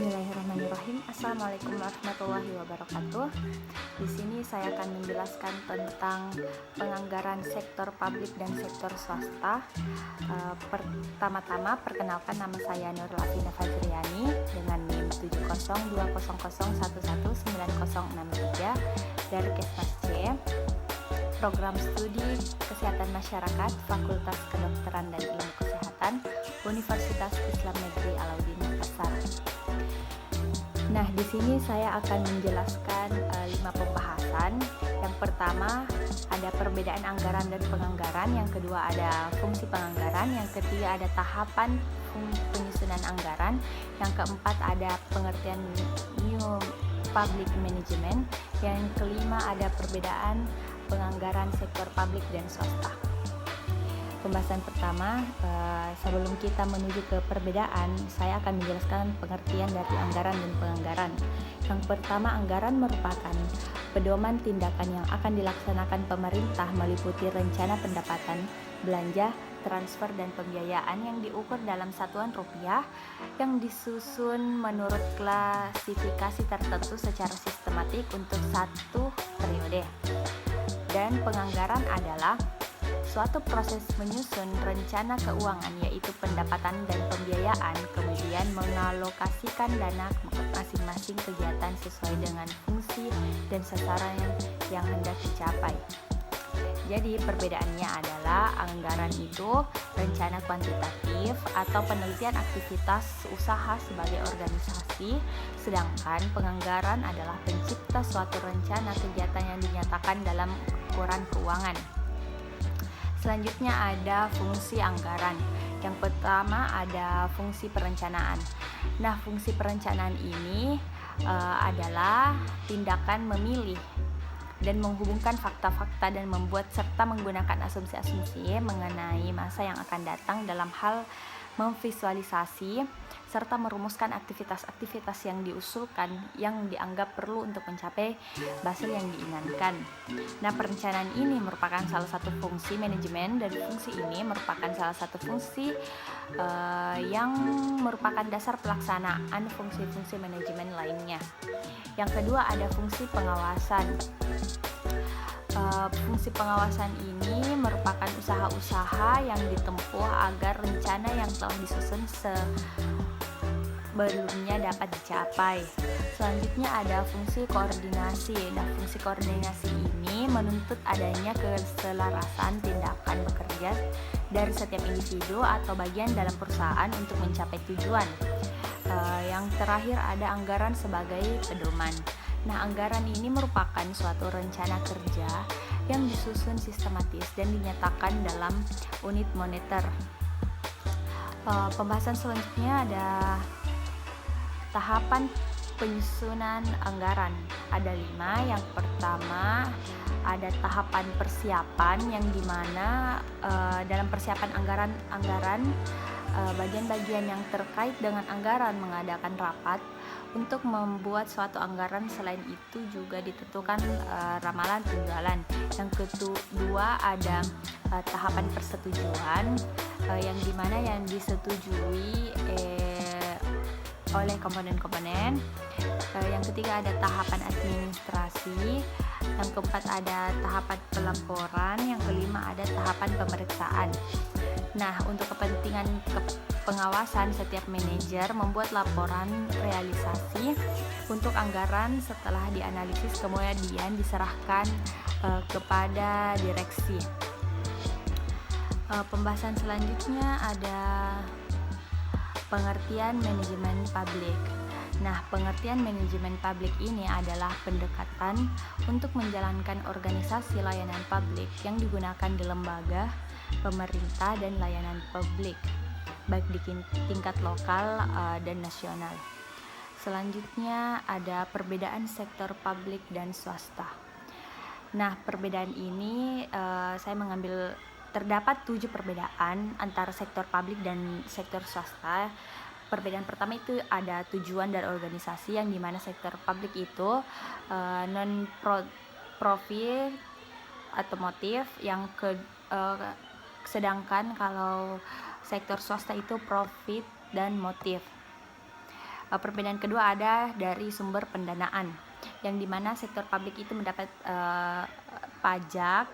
Bismillahirrahmanirrahim. Assalamualaikum warahmatullahi wabarakatuh. Di sini saya akan menjelaskan tentang penganggaran sektor publik dan sektor swasta. Pertama-tama perkenalkan, nama saya Nurul Afina Fajriani dengan NIM 70200111963 dari Kesmas C, Program Studi Kesehatan Masyarakat, Fakultas Kedokteran dan Ilmu Kesehatan, Universitas Islam Negeri Alauddin Makassar. Nah, di sini saya akan menjelaskan 5 pembahasan. Yang pertama ada perbedaan anggaran dan penganggaran, yang kedua ada fungsi penganggaran, yang ketiga ada tahapan penyusunan anggaran, yang keempat ada pengertian new public management, yang kelima ada perbedaan penganggaran sektor publik dan swasta. Pembahasan pertama, sebelum kita menuju ke perbedaan, saya akan menjelaskan pengertian dari anggaran dan penganggaran. Yang pertama, anggaran merupakan pedoman tindakan yang akan dilaksanakan pemerintah meliputi rencana pendapatan, belanja, transfer, dan pembiayaan yang diukur dalam satuan rupiah yang disusun menurut klasifikasi tertentu secara sistematik untuk satu periode. Dan penganggaran adalah suatu proses menyusun rencana keuangan, yaitu pendapatan dan pembiayaan, kemudian mengalokasikan dana ke masing-masing kegiatan sesuai dengan fungsi dan sasaran yang hendak dicapai. Jadi perbedaannya adalah anggaran itu rencana kuantitatif atau penelitian aktivitas usaha sebagai organisasi, sedangkan penganggaran adalah pencipta suatu rencana kegiatan yang dinyatakan dalam ukuran keuangan. Selanjutnya ada fungsi anggaran. Yang pertama ada fungsi perencanaan. Nah, fungsi perencanaan ini adalah tindakan memilih dan menghubungkan fakta-fakta dan membuat serta menggunakan asumsi-asumsi mengenai masa yang akan datang dalam hal memvisualisasi serta merumuskan aktivitas-aktivitas yang diusulkan yang dianggap perlu untuk mencapai hasil yang diinginkan. Nah, perencanaan ini merupakan salah satu fungsi manajemen, dan fungsi ini merupakan salah satu fungsi yang merupakan dasar pelaksanaan fungsi-fungsi manajemen lainnya. Yang kedua ada fungsi pengawasan. Fungsi pengawasan ini merupakan usaha-usaha yang ditempuh agar rencana yang telah disusun sebelumnya dapat dicapai. Selanjutnya ada fungsi koordinasi. Nah, fungsi koordinasi ini menuntut adanya keselarasan tindakan bekerja dari setiap individu atau bagian dalam perusahaan untuk mencapai tujuan. Yang terakhir ada anggaran sebagai pedoman. Nah, anggaran ini merupakan suatu rencana kerja yang disusun sistematis dan dinyatakan dalam unit moneter. Pembahasan selanjutnya ada tahapan penyusunan anggaran. Ada 5. Yang pertama ada tahapan persiapan, yang dimana dalam persiapan anggaran bagian-bagian yang terkait dengan anggaran mengadakan rapat untuk membuat suatu anggaran. Selain itu juga ditentukan ramalan penjualan. Yang kedua ada tahapan persetujuan, yang dimana yang disetujui oleh komponen-komponen. Yang ketiga ada tahapan administrasi. Yang keempat ada tahapan pelaporan. Yang kelima ada tahapan pemeriksaan. Nah, untuk kepentingan pengawasan, setiap manajer membuat laporan realisasi untuk anggaran. Setelah dianalisis kemudian diserahkan kepada direksi. Pembahasan selanjutnya ada pengertian manajemen publik. Nah, pengertian manajemen publik ini adalah pendekatan untuk menjalankan organisasi layanan publik yang digunakan di lembaga, pemerintah, dan layanan publik, baik di tingkat lokal dan nasional. Selanjutnya ada perbedaan sektor publik dan swasta. Nah, perbedaan ini saya mengambil terdapat 7 perbedaan antara sektor publik dan sektor swasta. Perbedaan pertama itu ada tujuan dari organisasi, yang dimana sektor publik itu non-profit atau motif, sedangkan kalau sektor swasta itu profit dan motif. Perbedaan kedua ada dari sumber pendanaan, yang dimana sektor publik itu mendapat pajak,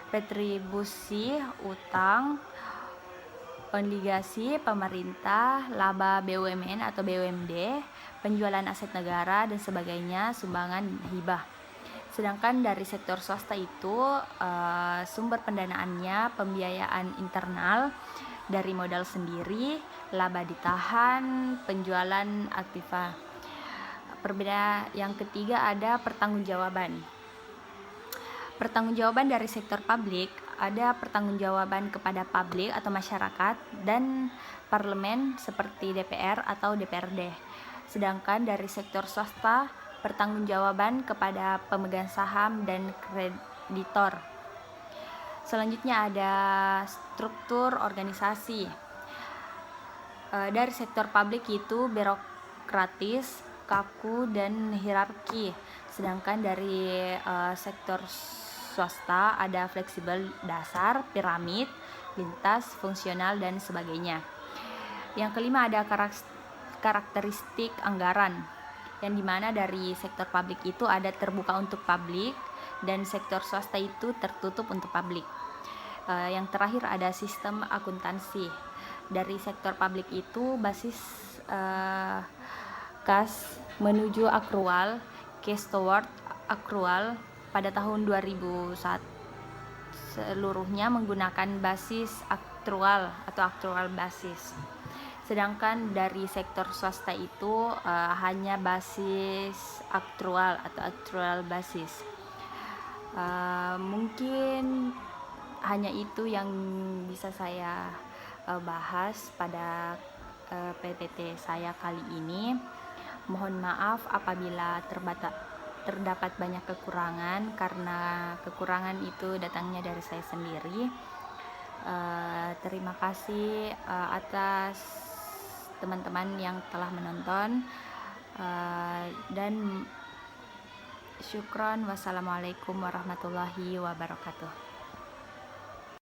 retribusi, utang, obligasi pemerintah, laba BUMN atau BUMD, penjualan aset negara dan sebagainya, sumbangan hibah. Sedangkan dari sektor swasta itu sumber pendanaannya pembiayaan internal dari modal sendiri, laba ditahan, penjualan aktiva. Perbedaan yang ketiga ada pertanggungjawaban. Pertanggungjawaban dari sektor publik ada pertanggungjawaban kepada publik atau masyarakat dan parlemen seperti DPR atau DPRD. Sedangkan dari sektor swasta pertanggungjawaban kepada pemegang saham dan kreditor. Selanjutnya ada struktur organisasi. Dari sektor publik itu birokratis, kaku, dan hierarki. Sedangkan dari sektor swasta ada fleksibel dasar, piramid, lintas, fungsional, dan sebagainya. Yang kelima ada karakteristik anggaran, yang dimana dari sektor publik itu ada terbuka untuk publik dan sektor swasta itu tertutup untuk publik. Yang terakhir ada sistem akuntansi. Dari sektor publik itu basis kas menuju akrual, cash toward akrual pada tahun 2001 seluruhnya menggunakan basis akrual atau akrual basis. Sedangkan dari sektor swasta itu hanya basis akrual atau akrual basis. Mungkin hanya itu yang bisa saya bahas pada PPT saya kali ini. Mohon maaf apabila terdapat banyak kekurangan, karena kekurangan itu datangnya dari saya sendiri. Terima kasih atas teman-teman yang telah menonton, dan syukron. Wassalamualaikum warahmatullahi wabarakatuh.